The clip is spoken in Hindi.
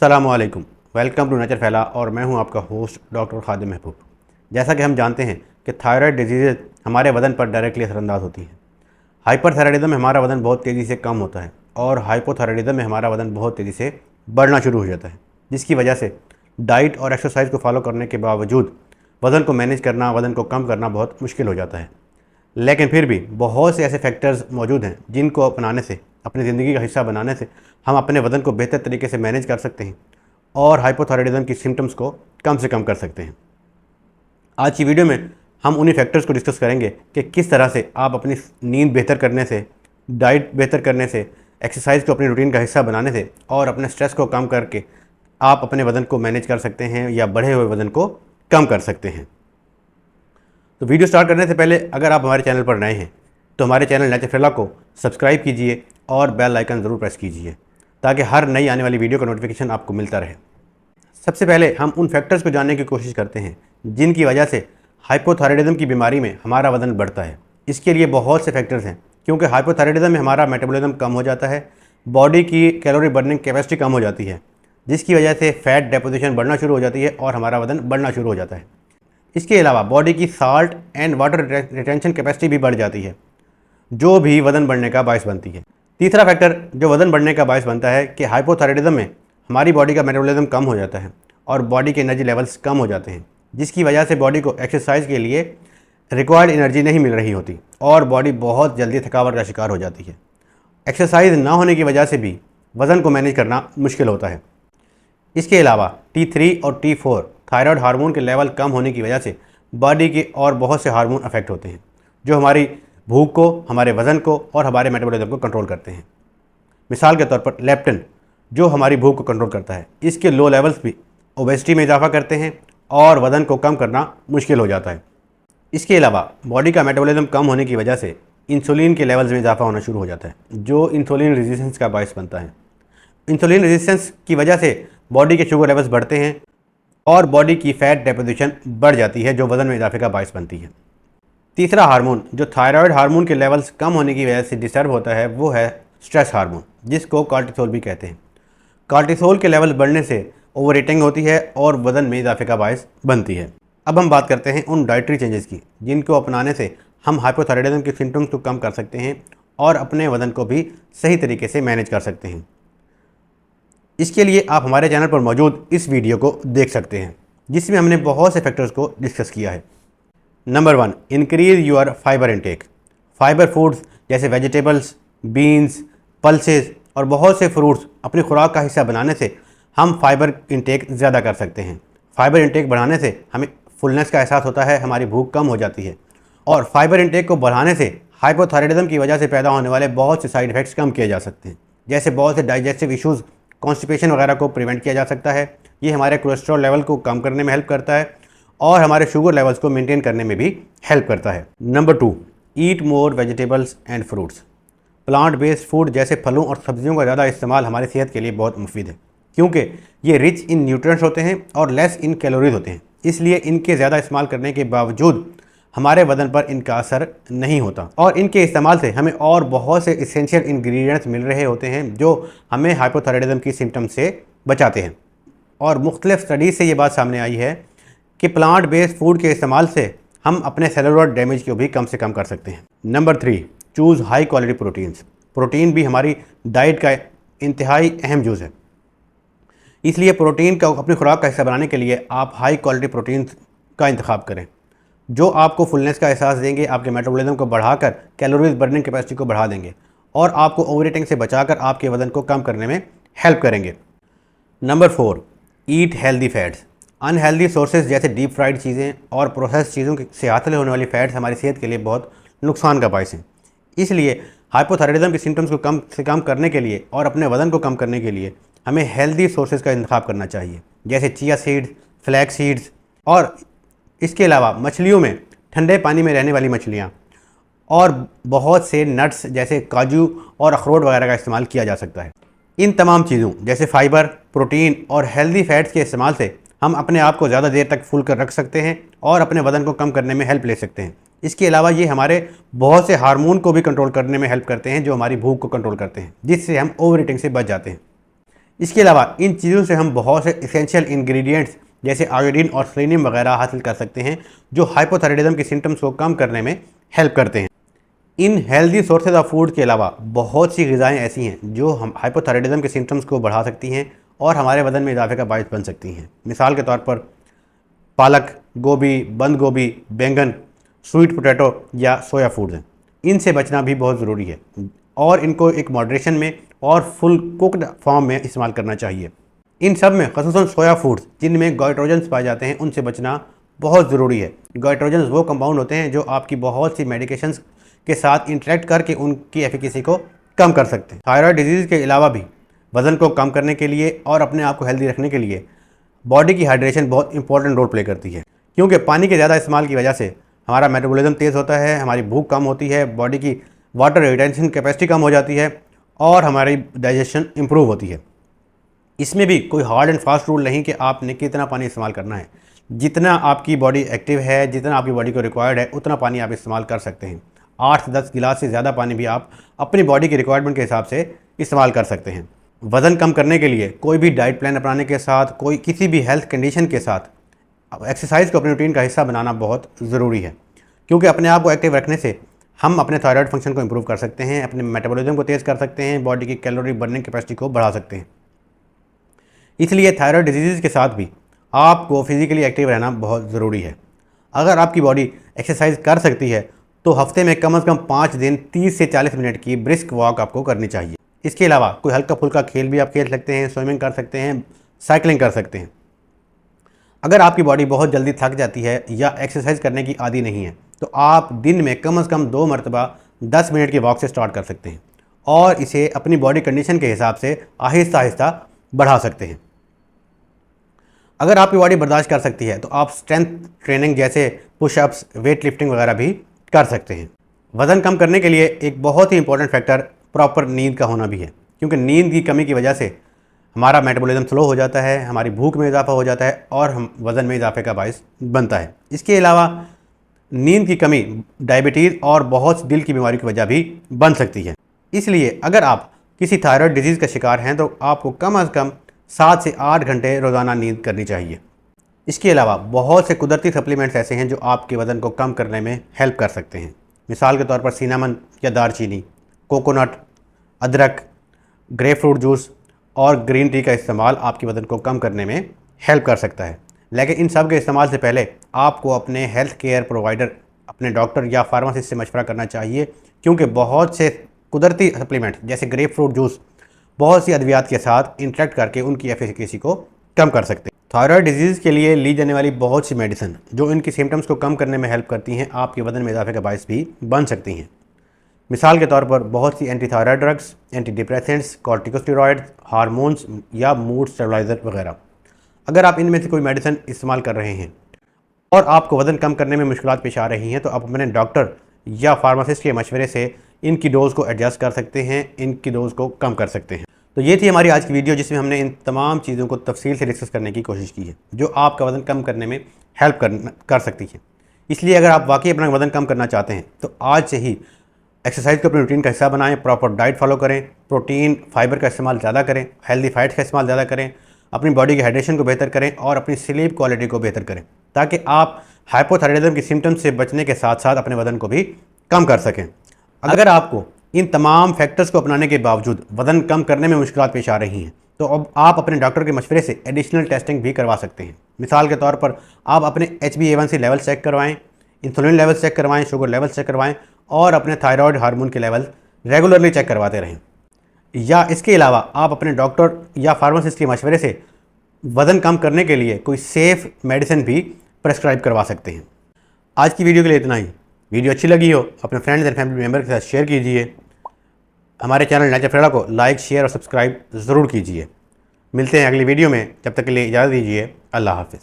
अस्सलामुअलैकुम। वेलकम टू नेचर फैला और मैं हूं आपका होस्ट डॉक्टर खादिम महबूब। जैसा कि हम जानते हैं कि थायराइड डिजीज़ हमारे वज़न पर डायरेक्टली असरअंदाज होती है। हाइपरथायराइडिज्म में हमारा वज़न बहुत तेज़ी से कम होता है और हाइपोथायराइडिज्म में हमारा वज़न बहुत तेज़ी से बढ़ना शुरू हो जाता है, जिसकी वजह से डाइट और एक्सरसाइज को फॉलो करने के बावजूद वज़न को मैनेज करना, वज़न को कम करना बहुत मुश्किल हो जाता है। लेकिन फिर भी बहुत से ऐसे फैक्टर्स मौजूद हैं जिनको अपनाने से, अपनी ज़िंदगी का हिस्सा बनाने से हम अपने वज़न को बेहतर तरीके से मैनेज कर सकते हैं और हाइपोथायराइडिज्म की सिम्टम्स को कम से कम कर सकते हैं। आज की वीडियो में हम उन्हीं फैक्टर्स को डिस्कस करेंगे कि किस तरह से आप अपनी नींद बेहतर करने से, डाइट बेहतर करने से, एक्सरसाइज को अपनी रूटीन का हिस्सा बनाने से और अपने स्ट्रेस को कम करके आप अपने वज़न को मैनेज कर सकते हैं या बढ़े हुए वज़न को कम कर सकते हैं। तो वीडियो स्टार्ट करने से पहले अगर आप हमारे चैनल पर नए हैं तो हमारे चैनल नेचर फैला को सब्सक्राइब कीजिए और बेल आइकन ज़रूर प्रेस कीजिए ताकि हर नई आने वाली वीडियो का नोटिफिकेशन आपको मिलता रहे। सबसे पहले हम उन फैक्टर्स को जानने की कोशिश करते हैं जिनकी वजह से हाइपोथायराइडिज्म की बीमारी में हमारा वज़न बढ़ता है। इसके लिए बहुत से फैक्टर्स हैं, क्योंकि हाइपोथायराइडिज्म में हमारा मेटाबॉलिज्म कम हो जाता है, बॉडी की कैलोरी बर्निंग कैपेसिटी कम हो जाती है, जिसकी वजह से फैट डेपोजिशन बढ़ना शुरू हो जाती है और हमारा वज़न बढ़ना शुरू हो जाता है। इसके अलावा बॉडी की salt and water retention capacity भी बढ़ जाती है, जो भी वज़न बढ़ने का बायस बनती है। तीसरा फैक्टर जो वज़न बढ़ने का बायस बनता है कि हाइपोथायराइडिज्म में हमारी बॉडी का मेटाबॉलिज्म कम हो जाता है और बॉडी के एनर्जी लेवल्स कम हो जाते हैं, जिसकी वजह से बॉडी को एक्सरसाइज के लिए रिक्वायर्ड एनर्जी नहीं मिल रही होती और बॉडी बहुत जल्दी थकावट का शिकार हो जाती है। एक्सरसाइज ना होने की वजह से भी वज़न को मैनेज करना मुश्किल होता है। इसके अलावा T3 और T4 थायराइड हार्मोन के लेवल कम होने की वजह से बॉडी के और बहुत से हार्मोन अफेक्ट होते हैं, जो हमारी भूख को, हमारे वज़न को और हमारे मेटाबॉलिज्म को कंट्रोल करते हैं। मिसाल के तौर पर लेप्टिन, जो हमारी भूख को कंट्रोल करता है, इसके लो लेवल्स भी ओबेसिटी में इजाफा करते हैं और वज़न को कम करना मुश्किल हो जाता है। इसके अलावा बॉडी का मेटाबॉलिज्म कम होने की वजह से इंसुलिन के लेवल्स में इजाफा होना शुरू हो जाता है, जो इंसुलिन रेजिस्टेंस का बायस बनता है। इंसुलिन रेजिस्टेंस की वजह से बॉडी के शुगर लेवल्स बढ़ते हैं और बॉडी की फ़ैट डेपोजिशन बढ़ जाती है, जो वज़न में इजाफे का बायस बनती है। तीसरा हार्मोन जो थायराइड हार्मोन के लेवल्स कम होने की वजह से डिस्टर्ब होता है, वो है स्ट्रेस हार्मोन, जिसको कॉर्टिसोल भी कहते हैं। कॉर्टिसोल के लेवल बढ़ने से ओवर ईटिंग होती है और वज़न में इजाफे का बायस बनती है। अब हम बात करते हैं उन डाइटरी चेंजेस की जिनको अपनाने से हम हाइपोथायराइडिज्म के सिम्टम्स को कम कर सकते हैं और अपने वज़न को भी सही तरीके से मैनेज कर सकते हैं। इसके लिए आप हमारे चैनल पर मौजूद इस वीडियो को देख सकते हैं, जिसमें हमने बहुत से फैक्टर्स को डिस्कस किया है। Number 1, increase your fibre intake. Fibre foods जैसे वेजिटेबल्स, बीन्स, पल्सेस और बहुत से फ्रूट्स अपनी खुराक का हिस्सा बनाने से हम फाइबर इंटेक ज़्यादा कर सकते हैं। फाइबर इंटेक बढ़ाने से हमें फुलनेस का एहसास होता है, हमारी भूख कम हो जाती है और फाइबर इंटेक को बढ़ाने से हाइपोथायराइडिज्म की वजह से पैदा होने वाले बहुत से साइड इफ़ेक्ट्स कम किए जा सकते हैं, जैसे बहुत से डाइजेस्टिव इश्यूज़, कॉन्स्टिपेशन वगैरह को प्रिवेंट किया जा सकता है। ये हमारे कोलेस्ट्रॉल लेवल को कम करने में हेल्प करता है और हमारे शुगर लेवल्स को मेंटेन करने में भी हेल्प करता है। Number 2, eat more vegetables and fruits. Plant based food जैसे फलों और सब्जियों का ज़्यादा इस्तेमाल हमारी सेहत के लिए बहुत मुफीद है, क्योंकि ये रिच इन न्यूट्रिएंट्स होते हैं और लेस इन कैलोरीज होते हैं। इसलिए इनके ज़्यादा इस्तेमाल करने के बावजूद हमारे वज़न पर इनका असर नहीं होता और इनके इस्तेमाल से हमें और बहुत से इसेंशियल इंग्रेडिएंट्स मिल रहे होते हैं जो हमें हाइपोथायराइडिज्म की सिम्टम्स से बचाते हैं। और मुख्तलिफ स्टडीज़ से ये बात सामने आई है कि प्लांट बेस्ड फूड के इस्तेमाल से हम अपने सेलुलर डैमेज को भी कम से कम कर सकते हैं। Number 3, choose high quality proteins. Protein भी हमारी डाइट का इंतहाई अहम जुज़ है, इसलिए प्रोटीन का अपनी खुराक का हिस्सा बनाने के लिए आप हाई क्वालिटी प्रोटीन्स का इंतखाब करें, जो आपको फुलनेस का एहसास देंगे, आपके मेटाबॉलिज्म को बढ़ाकर कैलोरीज बर्निंग कैपेसिटी को बढ़ा देंगे और आपको ओवर ईटिंग से बचाकर आपके वज़न को कम करने में हेल्प करेंगे। Number 4, eat healthy fats. Unhealthy sources जैसे डीप फ्राइड चीज़ें और प्रोसेस चीज़ों से हासिल होने वाली फ़ैट्स हमारी सेहत के लिए बहुत नुकसान का बायस हैं। इसलिए हाइपोथायराइडिज्म के सिम्टम्स को कम से कम करने के लिए और अपने वज़न को कम करने के लिए हमें हेल्दी सोर्सेज का इंतखाब करना चाहिए, जैसे चिया सीड्स, फ्लैक्स सीड्स और इसके अलावा मछलियों में ठंडे पानी में रहने वाली मछलियाँ और बहुत से नट्स जैसे काजू और अखरोट वगैरह का इस्तेमाल किया जा सकता है। इन तमाम चीज़ों जैसे फाइबर, प्रोटीन और हेल्दी फैट्स के इस्तेमाल से हम अपने आप को ज़्यादा देर तक फुल कर रख सकते हैं और अपने वज़न को कम करने में हेल्प ले सकते हैं। इसके अलावा ये हमारे बहुत से हार्मोन को भी कंट्रोल करने में हेल्प करते हैं, जो हमारी भूख को कंट्रोल करते हैं, जिससे हम ओवर ईटिंग से बच जाते हैं। इसके अलावा इन चीज़ों से हम बहुत से इसेंशियल इंग्रेडिएंट्स जैसे आयोडीन और सेलेनियम वगैरह हासिल कर सकते हैं, जो हाइपोथायराइडिज्म के सिम्टम्स को कम करने में हेल्प करते हैं। इन हेल्दी सोर्सेज ऑफ फूड के अलावा बहुत सी ग़िज़ाएँ ऐसी हैं जो हम हाइपोथायराइडिज्म के सिम्टम्स को बढ़ा सकती हैं और हमारे वज़न में इजाफे का बायस बन सकती हैं। मिसाल के तौर पर पालक, गोभी, बंद गोभी, बैंगन, स्वीट पोटैटो या सोया फूड्स हैं। इनसे बचना भी बहुत ज़रूरी है और इनको एक मॉडरेशन में और फुल कुक्ड फॉर्म में इस्तेमाल करना चाहिए। इन सब में ख़ुसूसन सोया फूड्स जिनमें गाइट्रोजन्स पाए जाते हैं, उनसे बचना बहुत ज़रूरी है। गाइट्रोजन्स वो कंपाउंड होते हैं जो आपकी बहुत सी मेडिकेशंस के साथ इंटरेक्ट करके उनकी एफिकेसी को कम कर सकते हैं। थायराइड डिजीज़ के अलावा भी वज़न को कम करने के लिए और अपने आप को हेल्दी रखने के लिए बॉडी की हाइड्रेशन बहुत इंपॉर्टेंट रोल प्ले करती है, क्योंकि पानी के ज़्यादा इस्तेमाल की वजह से हमारा मेटाबॉलिज्म तेज़ होता है, हमारी भूख कम होती है, बॉडी की वाटर रिटेंशन कैपेसिटी कम हो जाती है और हमारी डाइजेशन इंप्रूव होती है। इसमें भी कोई हार्ड एंड फास्ट रूल नहीं कि आपने कितना पानी इस्तेमाल करना है। जितना आपकी बॉडी एक्टिव है, जितना आपकी बॉडी को रिक्वायर्ड है, उतना पानी आप इस्तेमाल कर सकते हैं। 8 से 10 गिलास से ज़्यादा पानी भी आप अपनी बॉडी की रिक्वायरमेंट के हिसाब से इस्तेमाल कर सकते हैं। वज़न कम करने के लिए कोई भी डाइट प्लान अपनाने के साथ, कोई किसी भी हेल्थ कंडीशन के साथ एक्सरसाइज को अपने रूटीन का हिस्सा बनाना बहुत ज़रूरी है, क्योंकि अपने आप को एक्टिव रखने से हम अपने थायराइड फंक्शन को इंप्रूव कर सकते हैं, अपने मेटाबॉलिज्म को तेज़ कर सकते हैं, बॉडी की कैलोरी बर्निंग कैपेसिटी को बढ़ा सकते हैं। इसलिए थायराइड डिजीज़ के साथ भी आपको फिज़िकली एक्टिव रहना बहुत ज़रूरी है। अगर आपकी बॉडी एक्सरसाइज कर सकती है तो हफ्ते में कम से कम 5 दिन 30 से 40 मिनट की ब्रिस्क वॉक आपको करनी चाहिए। इसके अलावा कोई हल्का फुल्का खेल भी आप खेल सकते हैं, स्विमिंग कर सकते हैं, साइकिलिंग कर सकते हैं। अगर आपकी बॉडी बहुत जल्दी थक जाती है या एक्सरसाइज करने की आदी नहीं है तो आप दिन में कम से कम 2 मरतबा 10 मिनट की वॉक से स्टार्ट कर सकते हैं और इसे अपनी बॉडी कंडीशन के हिसाब से आहिस्ता आहिस्ता बढ़ा सकते हैं। अगर आपकी बॉडी बर्दाश्त कर सकती है तो आप स्ट्रेंथ ट्रेनिंग जैसे पुशअप्स, वेट लिफ्टिंग वगैरह भी कर सकते हैं। वज़न कम करने के लिए एक बहुत ही इंपॉर्टेंट फैक्टर प्रॉपर नींद का होना भी है, क्योंकि नींद की कमी की वजह से हमारा मेटाबॉलिज्म स्लो हो जाता है, हमारी भूख में इजाफा हो जाता है और हम वज़न में इजाफे का बायस बनता है। इसके अलावा नींद की कमी डायबिटीज़ और बहुत सी दिल की बीमारी की वजह भी बन सकती है। इसलिए अगर आप किसी थायराइड डिजीज़ का शिकार हैं तो आपको कम से कम 7 से 8 घंटे रोज़ाना नींद करनी चाहिए। इसके अलावा बहुत से कुदरती सप्लीमेंट्स ऐसे हैं जो आपके वज़न को कम करने में हेल्प कर सकते हैं। मिसाल के तौर पर सिनामन या दालचीनी, कोकोनट, अदरक, ग्रेपफ्रूट जूस और ग्रीन टी का इस्तेमाल आपके वज़न को कम करने में हेल्प कर सकता है। लेकिन इन सब के इस्तेमाल से पहले आपको अपने हेल्थ केयर प्रोवाइडर, अपने डॉक्टर या फार्मासिस्ट से मशवरा करना चाहिए, क्योंकि बहुत से कुदरती सप्लीमेंट जैसे ग्रेपफ्रूट जूस बहुत सी अद्वियात के साथ इंटरेक्ट करके उनकी एफिकेसी को कम कर सकते हैं। थायराइड डिजीज़ के लिए ली जाने वाली बहुत सी मेडिसिन जो इनकी सिम्टम्स को कम करने में हेल्प करती हैं, आपके वज़न में इजाफे का बायस भी बन सकती हैं। मिसाल के तौर पर बहुत सी anti thyroid drugs, anti depressants, corticosteroids, hormones या मूड स्टेबलाइजर वगैरह। अगर आप इनमें से कोई मेडिसिन इस्तेमाल कर रहे हैं और आपको वज़न कम करने में मुश्किलात पेश आ रही हैं तो आप अपने डॉक्टर या फार्मासिस्ट के मशवरे से इनकी डोज़ को एडजस्ट कर सकते हैं, इनकी डोज़ को कम कर सकते हैं। तो ये थी हमारी आज की वीडियो, जिसमें हमने इन तमाम चीज़ों को तफसील से डिस्कस करने की कोशिश की है जो आपका वज़न कम करने में हेल्प कर सकती है। इसलिए अगर आप वाकई अपना वज़न कम करना चाहते हैं तो आज से ही एक्सरसाइज को अपने रूटीन का हिस्सा बनाएं, प्रॉपर डाइट फॉलो करें, प्रोटीन फाइबर का इस्तेमाल ज़्यादा करें, हेल्दी फैट्स का इस्तेमाल ज़्यादा करें, अपनी बॉडी की हाइड्रेशन को बेहतर करें और अपनी स्लीप क्वालिटी को बेहतर करें, ताकि आप हाइपोथायराइडिज्म के सिम्टम्स से बचने के साथ साथ अपने वज़न को भी कम कर सकें। अगर आपको इन तमाम फैक्टर्स को अपनाने के बावजूद वज़न कम करने में मुश्किलात पेश आ रही हैं तो अब आप अपने डॉक्टर के मशवरे से एडिशनल टेस्टिंग भी करवा सकते हैं। मिसाल के तौर पर आप अपने HbA1c लेवल चेक करवाएं, इंसुलिन लेवल चेक करवाएं, शुगर लेवल चेक करवाएं और अपने थायराइड हार्मोन के लेवल रेगुलरली चेक करवाते रहें। या इसके अलावा आप अपने डॉक्टर या फार्मासिस्ट के मशवरे से वज़न कम करने के लिए कोई सेफ़ मेडिसिन भी प्रेस्क्राइब करवा सकते हैं। आज की वीडियो के लिए इतना ही। वीडियो अच्छी लगी हो अपने फ्रेंड्स एंड फैमिली मेम्बर के साथ शेयर कीजिए। हमारे चैनल नेचर फेला को लाइक, शेयर और सब्सक्राइब ज़रूर कीजिए। मिलते हैं अगली वीडियो में, जब तक के लिए इजाज़त दीजिए। अल्लाह हाफ़िज़।